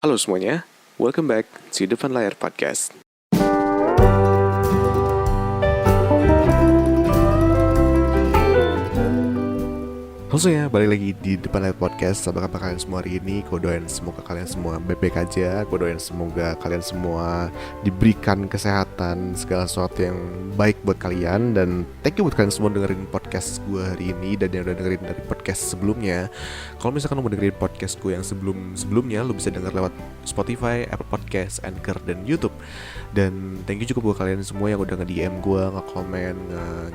Halo semuanya, welcome back to Depan Layar Podcast. Halo semuanya, balik lagi di Depan Layar Podcast. Apa kabar kalian semua hari ini? Gue doain semoga kalian semua baik-baik aja. Gue doain semoga kalian semua diberikan kesehatan, segala sesuatu yang baik buat kalian. Dan thank you buat kalian semua dengerin podcast gue hari ini dan yang udah dengerin dari podcast sebelumnya. Kalau misalkan lo mau dengerin podcast gue yang sebelumnya, lo bisa denger lewat Spotify, Apple Podcast, Anchor, dan YouTube. Dan thank you juga buat kalian semua yang udah nge-DM gue, nge-komen,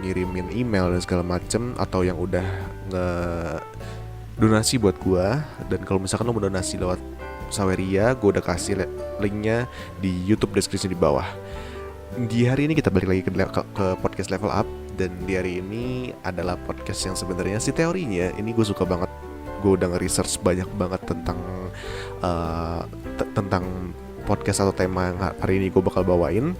ngirimin email dan segala macem, atau yang udah donasi buat gue. Dan kalau misalkan lo mau donasi lewat Saweria, gue udah kasih linknya di YouTube deskripsi di bawah. Di hari ini kita balik lagi ke podcast Level Up. Dan di hari ini adalah podcast yang sebenarnya sih teorinya ini gue suka banget. Gue udah nge-research banyak banget tentang podcast atau tema yang hari ini gue bakal bawain.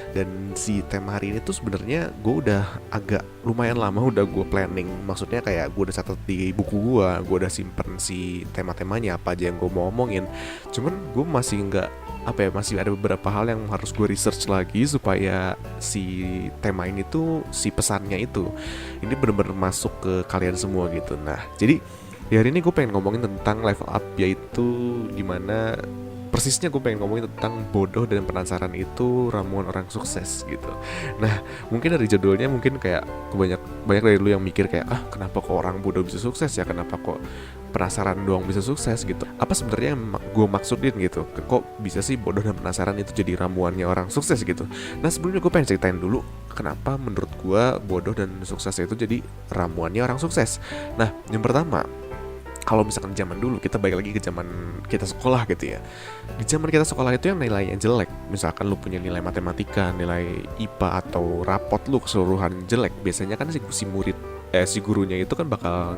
Dan si tema hari ini tuh sebenarnya gue udah agak lumayan lama udah gue planning. Maksudnya kayak gue udah catat di buku gue udah simpen si tema-temanya apa aja yang gue mau omongin. Cuman gue masih masih ada beberapa hal yang harus gue research lagi supaya si tema ini tuh, si pesannya itu ini benar-benar masuk ke kalian semua gitu. Nah, jadi di hari ini gue pengen ngomongin tentang level up, yaitu dimana persisnya gue pengen ngomongin tentang bodoh dan penasaran itu ramuan orang sukses gitu. Nah, mungkin dari judulnya mungkin kayak banyak dari lu yang mikir kayak kenapa kok orang bodoh bisa sukses ya, kenapa kok penasaran doang bisa sukses gitu. Apa sebenarnya yang gue maksudin gitu, kok bisa sih bodoh dan penasaran itu jadi ramuannya orang sukses gitu. Nah, sebelumnya gue pengen ceritain dulu kenapa menurut gue bodoh dan sukses itu jadi ramuannya orang sukses. Nah, yang pertama, kalau misalkan zaman dulu, kita balik lagi ke zaman kita sekolah gitu ya. Di zaman kita sekolah itu yang nilainya jelek, misalkan lu punya nilai matematika, nilai IPA atau rapot lu keseluruhan jelek, biasanya kan si gurunya itu kan bakal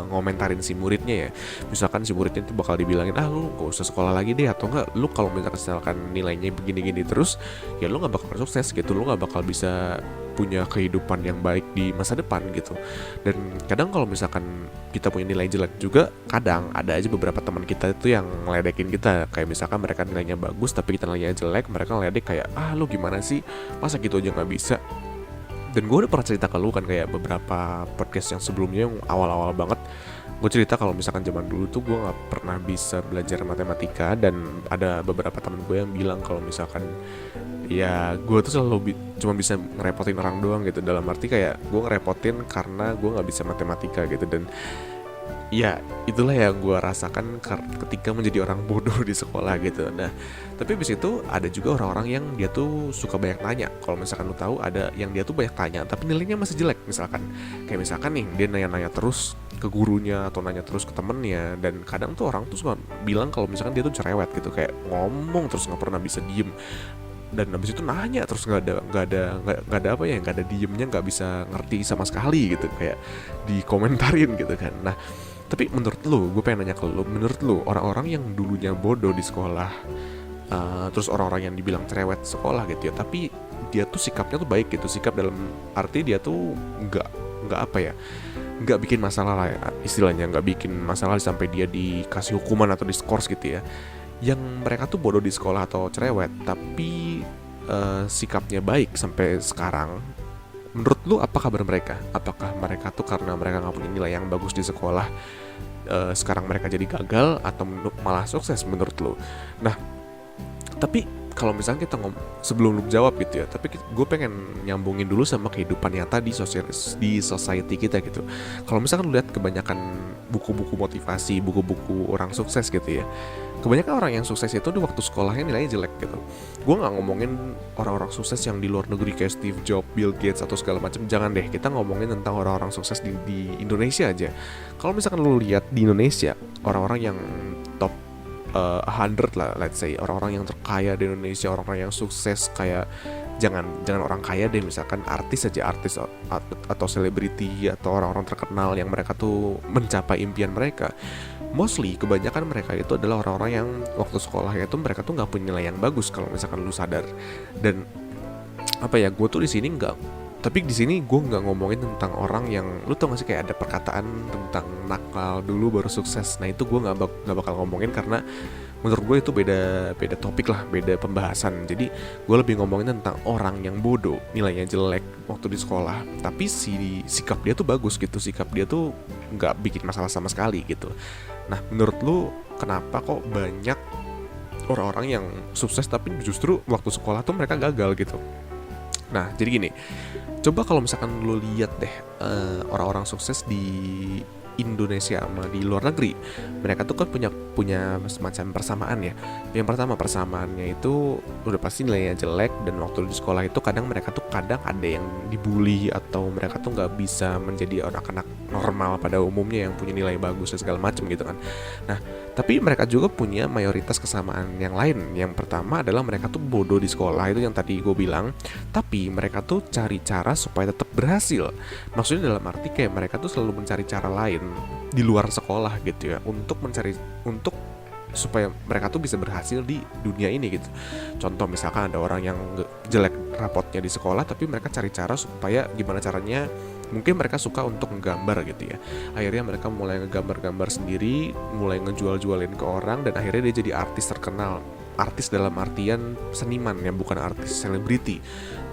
ngomentarin si muridnya ya. Misalkan si muridnya itu bakal dibilangin, lu gak usah sekolah lagi deh, atau enggak, lu kalau misalkan nilainya begini-gini terus, ya lu gak bakal sukses gitu, lu gak bakal bisa punya kehidupan yang baik di masa depan gitu. Dan kadang kalau misalkan kita punya nilai jelek juga, kadang ada aja beberapa teman kita itu yang ngeledekin kita. Kayak misalkan mereka nilainya bagus tapi kita nilainya jelek, mereka ngeledek kayak, lu gimana sih, masa gitu aja gak bisa. Dan gue udah pernah cerita ke lu kan, kayak beberapa podcast yang sebelumnya yang awal-awal banget, gue cerita kalau misalkan zaman dulu tuh gue gak pernah bisa belajar matematika. Dan ada beberapa temen gue yang bilang kalau misalkan ya gue tuh selalu cuma bisa ngerepotin orang doang gitu. Dalam arti kayak gue ngerepotin karena gue gak bisa matematika gitu. Dan ya itulah yang gue rasakan ketika menjadi orang bodoh di sekolah gitu. Nah, tapi abis itu ada juga orang-orang yang dia tuh suka banyak tanya. Kalau misalkan lu tahu, ada yang dia tuh banyak tanya tapi nilainya masih jelek. Kayak misalkan nih, dia nanya-nanya terus ke gurunya atau nanya terus ke temennya. Dan kadang tuh orang tuh suka bilang kalau misalkan dia tuh cerewet gitu, kayak ngomong terus gak pernah bisa diem. Dan abis itu nanya terus nggak ada diemnya, nggak bisa ngerti sama sekali gitu, kayak dikomentarin gitu kan. Nah, tapi menurut lu, gue pengen nanya ke lu, menurut lu orang-orang yang dulunya bodoh di sekolah, terus orang-orang yang dibilang cerewet sekolah gitu ya, tapi dia tuh sikapnya tuh baik gitu, sikap dalam arti dia tuh nggak bikin masalah lah ya, istilahnya nggak bikin masalah sampai dia dikasih hukuman atau diskors gitu ya. Yang mereka tuh bodoh di sekolah atau cerewet tapi sikapnya baik sampai sekarang, menurut lu apa kabar mereka? Apakah mereka tuh karena mereka gak punya nilai yang bagus di sekolah, sekarang mereka jadi gagal, atau malah sukses menurut lu? Nah, tapi kalau misalnya kita sebelum lu jawab gitu ya, tapi gue pengen nyambungin dulu sama kehidupan nyata di society kita gitu. Kalau misalkan lu lihat kebanyakan buku-buku motivasi, buku-buku orang sukses gitu ya, kebanyakan orang yang sukses itu di waktu sekolahnya nilainya jelek gitu. Gue nggak ngomongin orang-orang sukses yang di luar negeri kayak Steve Jobs, Bill Gates atau segala macam, jangan deh. Kita ngomongin tentang orang-orang sukses di Indonesia aja. Kalau misalkan lu lihat di Indonesia, orang-orang yang top 100 lah, let's say, orang-orang yang terkaya di Indonesia, orang-orang yang sukses, kayak jangan orang kaya deh, misalkan artis atau selebriti atau orang-orang terkenal yang mereka tuh mencapai impian mereka. Mostly kebanyakan mereka itu adalah orang-orang yang waktu sekolahnya itu mereka tuh nggak punya nilai yang bagus, kalau misalkan lu sadar. Dan gue tuh di sini tapi di sini gue nggak ngomongin tentang orang yang, lu tau gak sih kayak ada perkataan tentang nakal dulu baru sukses. Nah, itu gue nggak bakal ngomongin, karena menurut gue itu beda beda topik lah, beda pembahasan. Jadi gue lebih ngomongin tentang orang yang bodoh, nilainya jelek waktu di sekolah, tapi sikap dia tuh bagus gitu, sikap dia tuh nggak bikin masalah sama sekali gitu. Nah, menurut lu kenapa kok banyak orang-orang yang sukses tapi justru waktu sekolah tuh mereka gagal gitu? Nah, jadi gini, coba kalau misalkan lu lihat deh orang-orang sukses di Indonesia sama di luar negeri, mereka tuh kan punya punya semacam persamaan ya. Yang pertama, persamaannya itu udah pasti nilainya jelek, dan waktu di sekolah itu kadang mereka tuh kadang ada yang dibully atau mereka tuh nggak bisa menjadi anak-anak normal pada umumnya yang punya nilai bagus dan segala macam gitu kan. Nah, tapi mereka juga punya mayoritas kesamaan yang lain. Yang pertama adalah mereka tuh bodoh di sekolah, itu yang tadi gue bilang, tapi mereka tuh cari cara supaya tetap berhasil. Maksudnya dalam arti kayak mereka tuh selalu mencari cara lain di luar sekolah gitu ya, untuk supaya mereka tuh bisa berhasil di dunia ini gitu. Contoh misalkan ada orang yang jelek rapotnya di sekolah, tapi mereka cari cara supaya gimana caranya, mungkin mereka suka untuk ngegambar gitu ya. Akhirnya mereka mulai ngegambar-gambar sendiri, mulai ngejual-jualin ke orang, dan akhirnya dia jadi artis terkenal. Artis dalam artian seniman ya, bukan artis selebriti.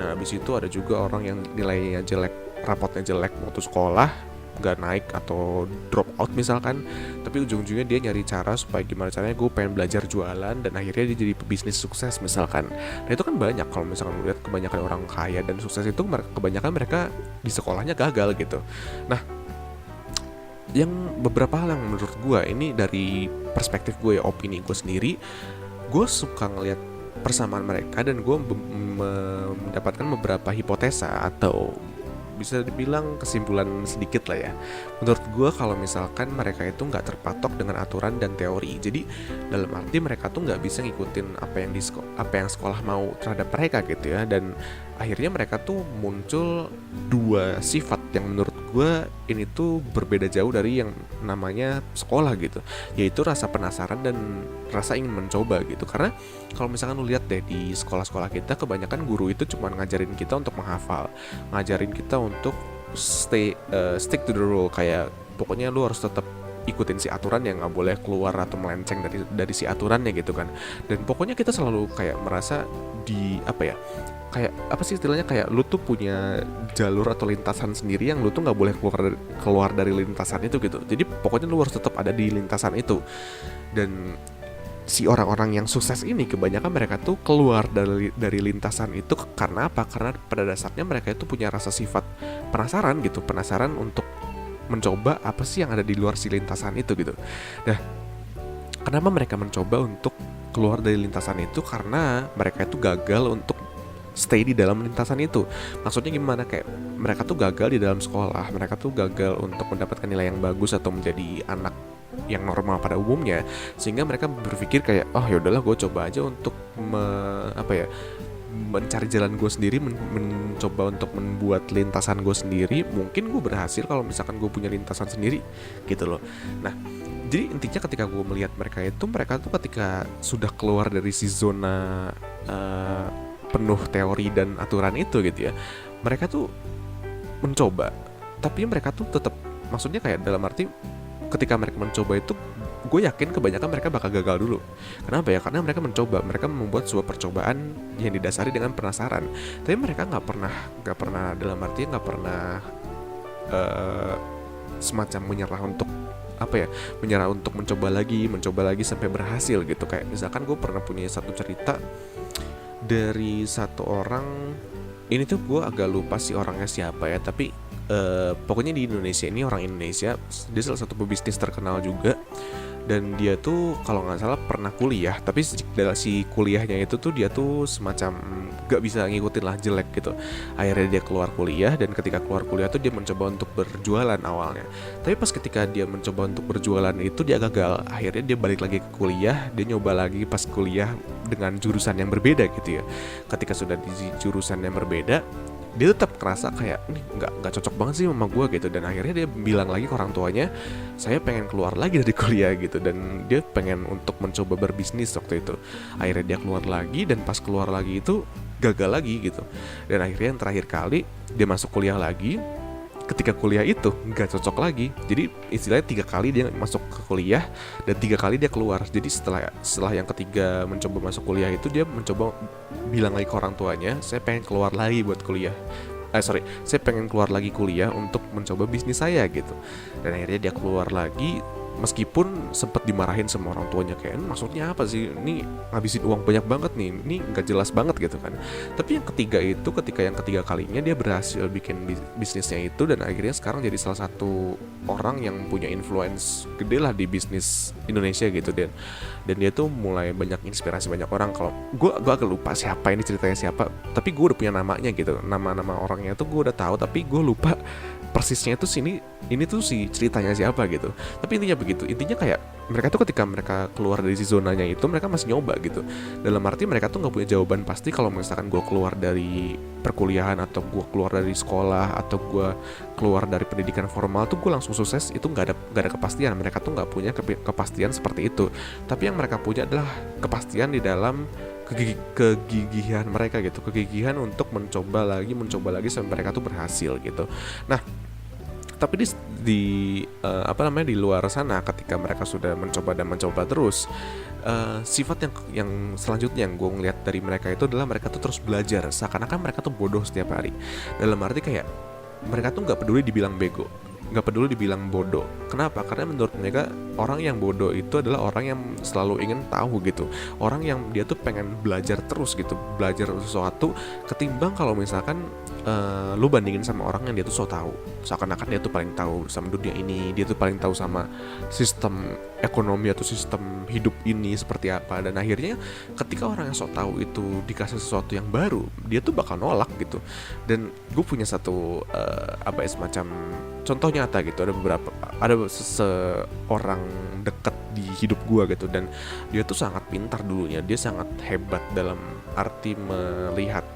Nah, habis itu ada juga orang yang nilainya jelek, rapotnya jelek waktu sekolah, gak naik atau drop out misalkan, tapi ujung-ujungnya dia nyari cara supaya gimana caranya gue pengen belajar jualan, dan akhirnya dia jadi pebisnis sukses misalkan. Nah, itu kan banyak, kalau misalkan lihat kebanyakan orang kaya dan sukses itu kebanyakan mereka di sekolahnya gagal gitu. Nah, yang beberapa hal yang menurut gue ini dari perspektif gue ya, opini gue sendiri, gue suka ngelihat persamaan mereka, dan gue mendapatkan beberapa hipotesa atau bisa dibilang kesimpulan sedikit lah ya. Menurut gue kalau misalkan mereka itu nggak terpatok dengan aturan dan teori, jadi dalam arti mereka tuh nggak bisa ngikutin apa yang sekolah mau terhadap mereka gitu ya, dan akhirnya mereka tuh muncul dua sifat yang menurut gue ini tuh berbeda jauh dari yang namanya sekolah gitu, yaitu rasa penasaran dan rasa ingin mencoba gitu. Karena kalau misalkan lu lihat deh di sekolah-sekolah kita, kebanyakan guru itu cuma ngajarin kita untuk menghafal, ngajarin kita untuk stick to the rule, kayak pokoknya lu harus tetap ikutin si aturan, yang nggak boleh keluar atau melenceng dari si aturannya gitu kan. Dan pokoknya kita selalu kayak merasa di apa ya, kayak apa sih istilahnya, kayak lu tuh punya jalur atau lintasan sendiri yang lu tuh nggak boleh keluar dari lintasan itu gitu. Jadi pokoknya lu harus tetap ada di lintasan itu. Dan si orang-orang yang sukses ini kebanyakan mereka tuh keluar dari lintasan itu karena apa? Karena pada dasarnya mereka itu punya rasa sifat penasaran gitu, penasaran untuk mencoba apa sih yang ada di luar si lintasan itu gitu. Nah, kenapa mereka mencoba untuk keluar dari lintasan itu? Karena mereka itu gagal untuk stay di dalam lintasan itu. Maksudnya gimana, kayak mereka tuh gagal di dalam sekolah, mereka tuh gagal untuk mendapatkan nilai yang bagus atau menjadi anak yang normal pada umumnya, sehingga mereka berpikir kayak, oh yaudahlah gue coba aja untuk mencari jalan gue sendiri, mencoba untuk membuat lintasan gue sendiri. Mungkin gue berhasil kalau misalkan gue punya lintasan sendiri gitu loh. Nah, jadi intinya ketika gue melihat mereka tuh ketika sudah keluar dari si zona penuh teori dan aturan itu gitu ya, mereka tuh mencoba, tapi mereka tuh tetap, maksudnya kayak dalam arti ketika mereka mencoba itu, gue yakin kebanyakan mereka bakal gagal dulu. Kenapa ya? Karena mereka mencoba, mereka membuat sebuah percobaan yang didasari dengan penasaran. Tapi mereka nggak pernah dalam arti nggak pernah semacam menyerah untuk mencoba lagi sampai berhasil gitu. Kayak misalkan gue pernah punya satu cerita dari satu orang, ini tuh gue agak lupa sih orangnya siapa ya, tapi pokoknya di Indonesia, ini orang Indonesia, dia salah satu pebisnis terkenal juga. Dan dia tuh kalau nggak salah pernah kuliah, tapi dalam si kuliahnya itu tuh dia tuh semacam gak bisa ngikutin lah, jelek gitu. Akhirnya dia keluar kuliah, dan ketika keluar kuliah tuh dia mencoba untuk berjualan awalnya. Tapi pas ketika dia mencoba untuk berjualan itu dia gagal. Akhirnya dia balik lagi ke kuliah, dia nyoba lagi pas kuliah dengan jurusan yang berbeda gitu ya. Ketika sudah di jurusan yang berbeda, dia tetap kerasa kayak ini nggak cocok banget sih sama gue gitu. Dan akhirnya dia bilang lagi ke orang tuanya, saya pengen keluar lagi dari kuliah gitu, dan dia pengen untuk mencoba berbisnis waktu itu. Akhirnya dia keluar lagi, dan pas keluar lagi itu gagal lagi gitu. Dan akhirnya yang terakhir kali dia masuk kuliah lagi, ketika kuliah itu nggak cocok lagi. Jadi istilahnya 3 kali dia masuk ke kuliah dan 3 kali dia keluar. Jadi setelah yang ketiga mencoba masuk kuliah itu, dia mencoba bilang lagi ke orang tuanya, saya pengen keluar lagi buat kuliah. Saya pengen keluar lagi kuliah untuk mencoba bisnis saya gitu. Dan akhirnya dia keluar lagi, meskipun sempat dimarahin sama orang tuanya, kayak maksudnya apa sih, ini ngabisin uang banyak banget nih, ini nggak jelas banget gitu kan. Tapi yang ketiga itu, ketika yang ketiga kalinya dia berhasil bikin bisnisnya itu, dan akhirnya sekarang jadi salah satu orang yang punya influence gede lah di bisnis Indonesia gitu. Dan dia tuh mulai banyak inspirasi banyak orang. Kalau gue agak lupa siapa ini, ceritanya siapa, tapi gue udah punya namanya gitu, nama orangnya tuh gue udah tahu, tapi gue lupa persisnya itu ini tuh si ceritanya siapa gitu. Tapi intinya begitu, intinya kayak mereka tuh ketika mereka keluar dari si zonanya itu, mereka masih nyoba gitu. Dalam arti mereka tuh nggak punya jawaban pasti kalau misalkan gue keluar dari perkuliahan, atau gue keluar dari sekolah, atau gue keluar dari pendidikan formal tuh gue langsung sukses. Itu nggak ada kepastian. Mereka tuh nggak punya kepastian seperti itu. Tapi yang mereka punya adalah kepastian di dalam kegigihan mereka gitu, kegigihan untuk mencoba lagi sampai mereka tuh berhasil gitu. Nah, tapi di luar sana, ketika mereka sudah mencoba terus, sifat yang selanjutnya yang gue ngeliat dari mereka itu adalah mereka tuh terus belajar, seakan-akan mereka tuh bodoh setiap hari. Dalam arti kayak mereka tuh nggak peduli dibilang bego, nggak peduli dibilang bodoh. Kenapa? Karena menurut mereka orang yang bodoh itu adalah orang yang selalu ingin tahu gitu, orang yang dia tuh pengen belajar terus gitu, belajar sesuatu, ketimbang kalau misalkan lu bandingin sama orang yang dia tuh so tahu, seakan-akan dia tuh paling tahu sama dunia ini, dia tuh paling tahu sama sistem ekonomi atau sistem hidup ini seperti apa. Dan akhirnya ketika orang yang so tahu itu dikasih sesuatu yang baru, dia tuh bakal nolak gitu. Dan gue punya satu semacam contoh nyata gitu. Ada seseorang dekat di hidup gue gitu, dan dia tuh sangat pintar dulunya, dia sangat hebat dalam arti melihat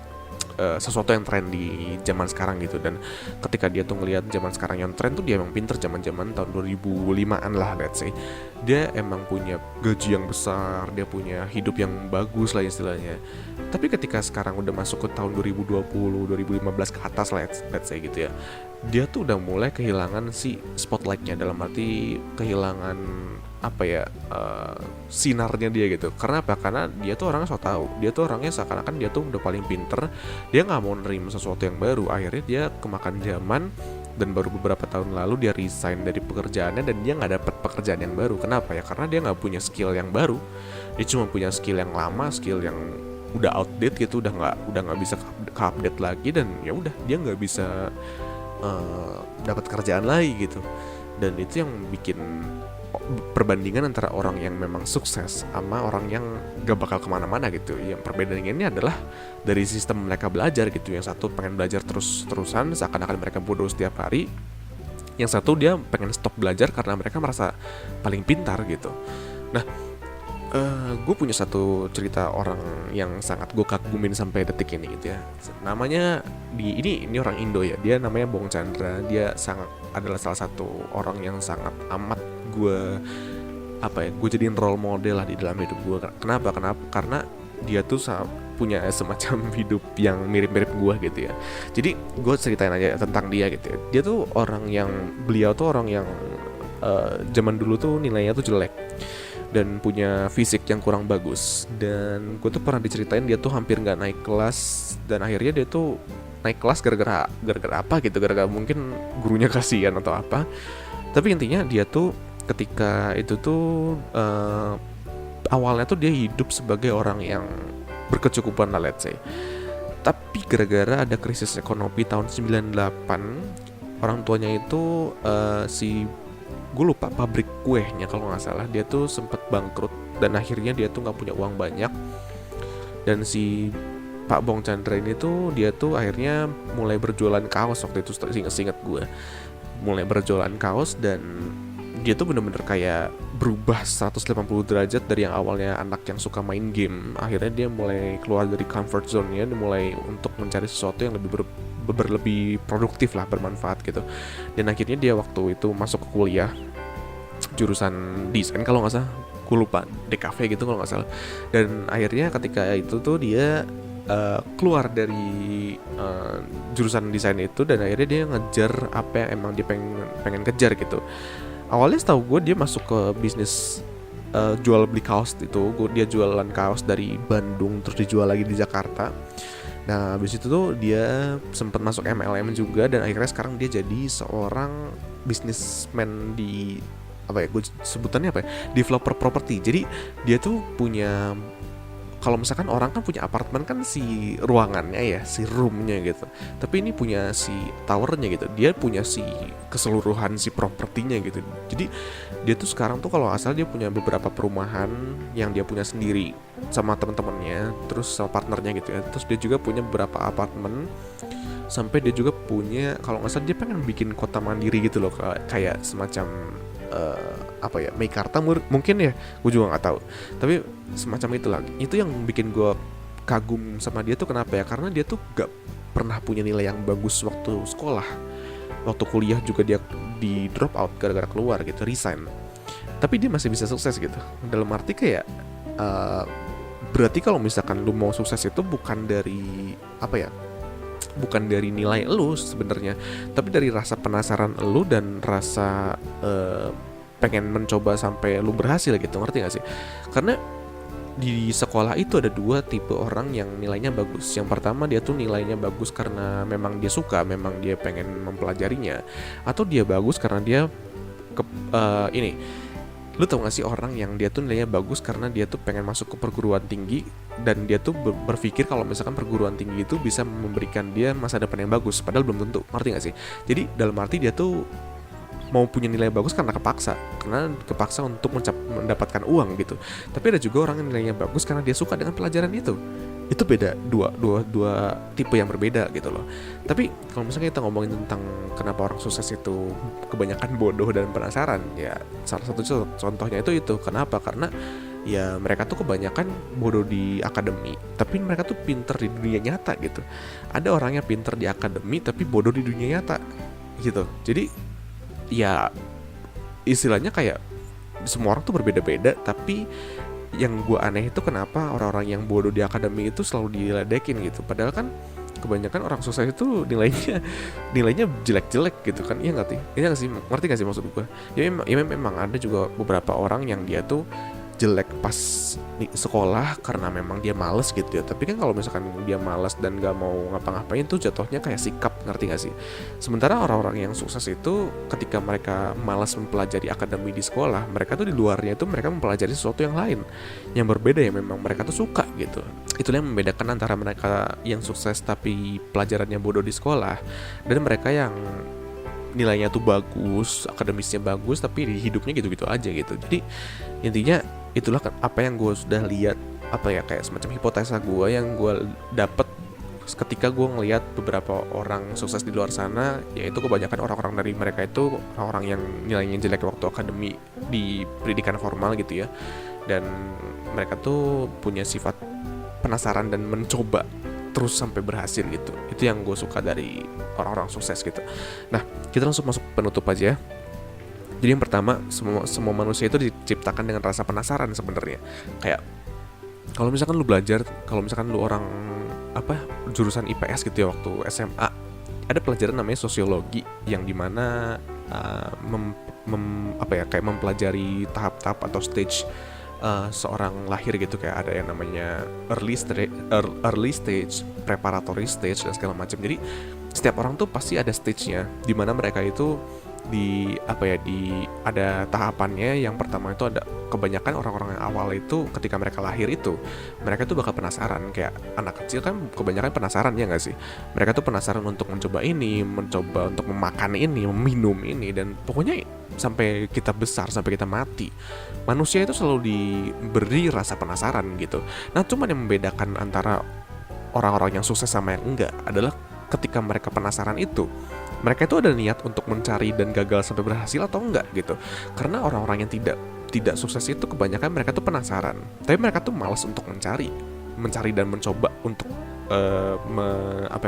sesuatu yang tren di zaman sekarang gitu. Dan ketika dia tuh ngelihat zaman sekarang yang tren tuh, dia emang pinter. Zaman tahun 2005-an lah, let's say, dia emang punya gaji yang besar, dia punya hidup yang bagus lah istilahnya. Tapi ketika sekarang udah masuk ke tahun 2020, 2015 ke atas lah, let's say gitu ya, dia tuh udah mulai kehilangan si spotlightnya, dalam arti kehilangan sinarnya dia gitu. Karena apa? Karena dia tuh orangnya so tahu, dia tuh orangnya seakan-akan dia tuh udah paling pinter, dia nggak mau nerima sesuatu yang baru. Akhirnya dia kemakan zaman, dan baru beberapa tahun lalu dia resign dari pekerjaannya, dan dia nggak dapat pekerjaan yang baru. Kenapa ya? Karena dia nggak punya skill yang baru, dia cuma punya skill yang lama, skill yang udah outdated gitu, udah nggak bisa ke-update lagi, dan ya udah dia nggak bisa dapat kerjaan lagi gitu. Dan itu yang bikin perbandingan antara orang yang memang sukses sama orang yang gak bakal kemana-mana gitu. Yang perbandingannya adalah dari sistem mereka belajar gitu. Yang satu pengen belajar terus-terusan, seakan-akan mereka bodoh setiap hari. Yang satu dia pengen stop belajar karena mereka merasa paling pintar gitu. Nah, gue punya satu cerita orang yang sangat gue kagumin sampai detik ini gitu ya. Namanya ini orang Indo ya. Dia namanya Bong Chandra. Dia adalah salah satu orang yang sangat amat gue jadiin role model lah di dalam hidup gue. Kenapa? Karena dia tuh punya semacam hidup yang mirip-mirip gue gitu ya. Jadi gue ceritain aja tentang dia gitu ya. Beliau tuh orang yang zaman dulu tuh nilainya tuh jelek dan punya fisik yang kurang bagus. Dan gue tuh pernah diceritain dia tuh hampir nggak naik kelas, dan akhirnya dia tuh naik kelas gara-gara apa gitu, gara-gara mungkin gurunya kasihan atau apa. Tapi intinya dia tuh ketika itu tuh awalnya tuh dia hidup sebagai orang yang berkecukupan lah, let's say. Tapi gara-gara ada krisis ekonomi tahun 98, orang tuanya itu gue lupa pabrik kuenya kalau nggak salah, dia tuh sempet bangkrut, dan akhirnya dia tuh nggak punya uang banyak. Dan si Pak Bong Chandra ini tuh dia tuh akhirnya mulai berjualan kaos waktu itu, seinget gue, mulai berjualan kaos. Dan dia tuh bener-bener kayak berubah 180 derajat dari yang awalnya anak yang suka main game. Akhirnya dia mulai keluar dari comfort zone-nya, dia mulai untuk mencari sesuatu yang lebih lebih produktif lah, bermanfaat gitu. Dan akhirnya dia waktu itu masuk ke kuliah jurusan desain kalau nggak salah, gue lupa, DKV gitu kalau nggak salah. Dan akhirnya ketika itu tuh dia keluar dari jurusan desain itu, dan akhirnya dia ngejar apa yang emang dia pengen kejar gitu. Awalnya setahu gue dia masuk ke bisnis jual beli kaos itu. Dia jualan kaos dari Bandung terus dijual lagi di Jakarta. Nah habis itu tuh dia sempat masuk MLM juga, dan akhirnya sekarang dia jadi seorang businessman di apa ya, gue sebutannya apa ya, developer properti. Jadi dia tuh punya, kalau misalkan orang kan punya apartemen kan si ruangannya ya, si roomnya gitu. Tapi ini punya si towernya gitu. Dia punya si keseluruhan si propertinya gitu. Jadi dia tuh sekarang tuh kalau asal dia punya beberapa perumahan yang dia punya sendiri sama teman-temannya, terus sama partnernya gitu ya. Terus dia juga punya beberapa apartemen, sampai dia juga punya, kalau nggak salah dia pengen bikin kota mandiri gitu loh, kayak semacam apa ya, Meikarta mungkin ya, gue juga nggak tahu. Tapi semacam itu lagi. Itu yang bikin gue kagum sama dia tuh kenapa ya? Karena dia tuh gak pernah punya nilai yang bagus waktu sekolah. Waktu kuliah juga dia di drop out gara-gara keluar gitu, resign. Tapi dia masih bisa sukses gitu. Dalam arti kayak berarti kalau misalkan lu mau sukses itu bukan dari apa ya, bukan dari nilai lu sebenarnya, tapi dari rasa penasaran lu dan rasa pengen mencoba sampai lu berhasil gitu, ngerti gak sih? Karena di sekolah itu ada dua tipe orang yang nilainya bagus. Yang pertama dia tuh nilainya bagus karena memang dia suka, memang dia pengen mempelajarinya, atau dia bagus karena dia ini, lu tau gak sih orang yang dia tuh nilainya bagus karena dia tuh pengen masuk ke perguruan tinggi, dan dia tuh berpikir kalau misalkan perguruan tinggi itu bisa memberikan dia masa depan yang bagus, padahal belum tentu, ngerti gak sih? Jadi dalam arti dia tuh mau punya nilai bagus karena kepaksa untuk mendapatkan uang gitu. Tapi ada juga orang yang nilainya bagus karena dia suka dengan pelajaran itu. Itu beda, dua tipe yang berbeda gitu loh. Tapi kalau misalnya kita ngomongin tentang kenapa orang sukses itu kebanyakan bodoh dan penasaran, ya salah satu contohnya itu kenapa? Karena ya mereka tuh kebanyakan bodoh di akademi, tapi mereka tuh pinter di dunia nyata gitu. Ada orang yang pinter di akademi tapi bodoh di dunia nyata gitu. Jadi ya istilahnya kayak semua orang tuh berbeda-beda, tapi yang gue aneh itu kenapa orang-orang yang bodoh di akademi itu selalu diledekin gitu, padahal kan kebanyakan orang sukses itu nilainya jelek-jelek gitu kan, iya nggak sih, ngerti nggak sih maksud gue? Ya memang ada juga beberapa orang yang dia tuh jelek pas sekolah karena memang dia males gitu ya. Tapi kan kalau misalkan dia males dan gak mau ngapa-ngapain tuh jatuhnya kayak sikap, ngerti gak sih? Sementara orang-orang yang sukses itu ketika mereka malas mempelajari akademi di sekolah, mereka tuh di luarnya itu mereka mempelajari sesuatu yang lain, yang berbeda, yang memang mereka tuh suka gitu. Itulah yang membedakan antara mereka yang sukses tapi pelajarannya bodoh di sekolah, dan mereka yang nilainya tuh bagus, akademisnya bagus, tapi di hidupnya gitu-gitu aja gitu. Jadi intinya itulah apa yang gue sudah lihat, apa ya, kayak semacam hipotesa gue yang gue dapet ketika gue ngelihat beberapa orang sukses di luar sana, yaitu kebanyakan orang-orang dari mereka itu orang-orang yang nilainya jelek waktu akademi di pendidikan formal gitu ya, dan mereka tuh punya sifat penasaran dan mencoba terus sampai berhasil gitu. Itu yang gue suka dari orang-orang sukses gitu. Nah, kita langsung masuk penutup aja ya. Jadi yang pertama, semua manusia itu diciptakan dengan rasa penasaran sebenarnya. Kayak kalau misalkan lu belajar, kalau misalkan lu orang jurusan IPS gitu ya waktu SMA, ada pelajaran namanya sosiologi yang dimana kayak mempelajari tahap-tahap atau stage seorang lahir gitu. Kayak ada yang namanya early stage, preparatory stage, dan segala macam. Jadi setiap orang tuh pasti ada stage-nya di mana mereka itu ada tahapannya. Yang pertama itu ada, kebanyakan orang-orang yang awal itu ketika mereka lahir itu mereka tuh bakal penasaran. Kayak anak kecil kan kebanyakan penasaran, ya nggak sih? Mereka tuh penasaran untuk mencoba ini, mencoba untuk memakan ini, meminum ini, dan pokoknya sampai kita besar, sampai kita mati, manusia itu selalu diberi rasa penasaran gitu. Nah, cuman yang membedakan antara orang-orang yang sukses sama yang enggak adalah ketika mereka penasaran itu, mereka itu ada niat untuk mencari dan gagal sampai berhasil atau enggak gitu. Karena orang-orang yang tidak sukses itu kebanyakan mereka tuh penasaran, tapi mereka tuh malas untuk mencari dan mencoba untuk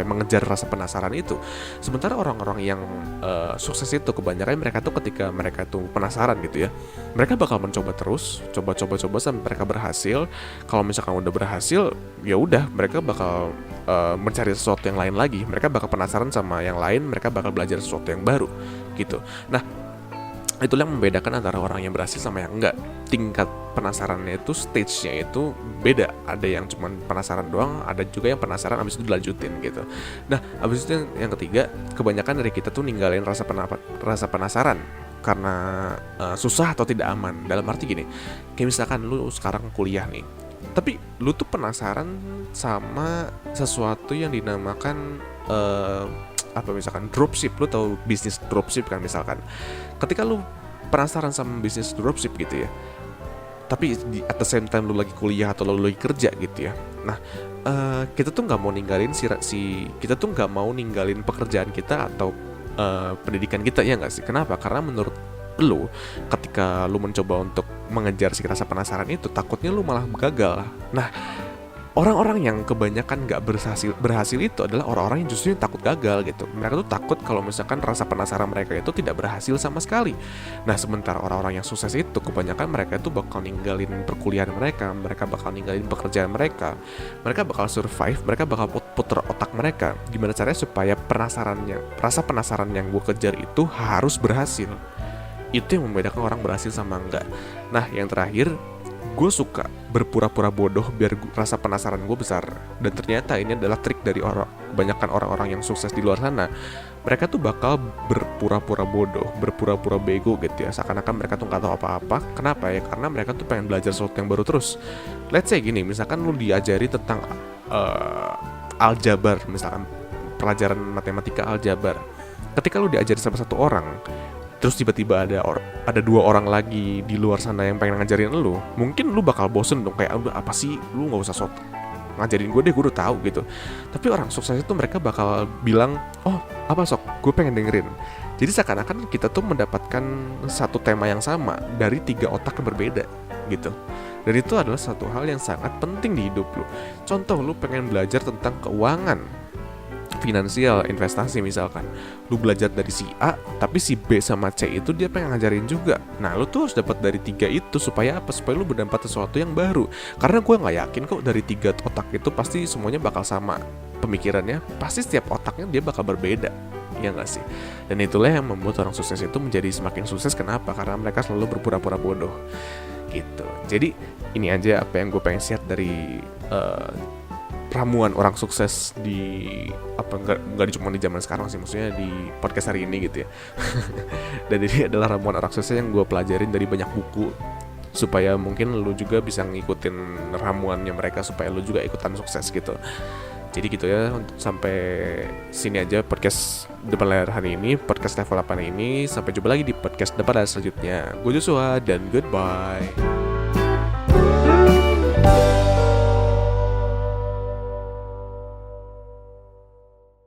mengejar rasa penasaran itu. Sementara orang-orang yang sukses itu kebanyakan mereka tuh ketika mereka tuh penasaran gitu ya, mereka bakal mencoba terus, coba sampai mereka berhasil. Kalau misalkan udah berhasil, ya udah mereka bakal mencari sesuatu yang lain lagi. Mereka bakal penasaran sama yang lain, mereka bakal belajar sesuatu yang baru gitu. Nah, itulah yang membedakan antara orang yang berhasil sama yang enggak. Tingkat penasarannya itu, stage-nya itu beda. Ada yang cuma penasaran doang, ada juga yang penasaran abis itu dilanjutin gitu. Nah, abis itu yang ketiga, kebanyakan dari kita tuh ninggalin rasa penasaran karena susah atau tidak aman. Dalam arti gini, kayak misalkan lu sekarang kuliah nih, tapi lu tuh penasaran sama sesuatu yang dinamakan misalkan dropship. Lu tahu bisnis dropship kan misalkan. Ketika lu penasaran sama bisnis dropship gitu ya, tapi at the same time lu lagi kuliah atau lu lagi kerja gitu ya. Nah, kita tuh nggak mau ninggalin kita tuh nggak mau ninggalin pekerjaan kita atau pendidikan kita, ya nggak sih? Kenapa? Karena menurut lu, ketika lu mencoba untuk mengejar si rasa penasaran itu, takutnya lu malah gagal. Nah, orang-orang yang kebanyakan gak berhasil itu adalah orang-orang yang justru takut gagal gitu. Mereka tuh takut kalau misalkan rasa penasaran mereka itu tidak berhasil sama sekali. Nah, sementara orang-orang yang sukses itu kebanyakan mereka itu bakal ninggalin perkuliahan mereka bakal ninggalin pekerjaan mereka bakal survive, mereka bakal puter otak mereka gimana caranya supaya rasa penasaran yang gue kejar itu harus berhasil. Itu yang membedakan orang berhasil sama enggak. Nah, yang terakhir, gue suka berpura-pura bodoh biar rasa penasaran gue besar. Dan ternyata ini adalah trik dari kebanyakan orang-orang yang sukses di luar sana. Mereka tuh bakal berpura-pura bodoh, berpura-pura bego gitu ya, seakan-akan mereka tuh gak tahu apa-apa. Kenapa ya? Karena mereka tuh pengen belajar sesuatu yang baru terus. Let's say gini, misalkan lu diajari tentang aljabar, misalkan pelajaran matematika aljabar. Ketika lu diajari sama satu orang, terus tiba-tiba ada dua orang lagi di luar sana yang pengen ngajarin lu, mungkin lu bakal bosen dong, kayak udah apa sih, lu nggak usah ngajarin gue deh, gue udah tahu gitu. Tapi orang sukses itu mereka bakal bilang, oh apa sok, gue pengen dengerin. Jadi seakan-akan kita tuh mendapatkan satu tema yang sama dari 3 otak yang berbeda gitu. Dan itu adalah satu hal yang sangat penting di hidup lu. Contoh, lu pengen belajar tentang keuangan finansial, investasi misalkan, lu belajar dari si A, tapi si B sama C itu dia pengen ngajarin juga. Nah, lu tuh harus dapat dari 3 itu supaya apa? Supaya lu mendapat sesuatu yang baru. Karena gue nggak yakin kok dari 3 otak itu pasti semuanya bakal sama pemikirannya. Pasti setiap otaknya dia bakal berbeda, ya nggak sih? Dan itulah yang membuat orang sukses itu menjadi semakin sukses. Kenapa? Karena mereka selalu berpura-pura bodoh gitu. Jadi ini aja apa yang gue pengen share dari ramuan orang sukses di nggak cuma di zaman sekarang sih, maksudnya di podcast hari ini gitu ya. Dan ini adalah ramuan orang sukses yang gue pelajarin dari banyak buku, supaya mungkin lu juga bisa ngikutin ramuannya mereka, supaya lu juga ikutan sukses gitu. Jadi gitu ya, sampai sini aja podcast Depan Layar hari ini, podcast level 8 ini. Sampai jumpa lagi di podcast Depan Layar selanjutnya. Gue Joshua dan goodbye.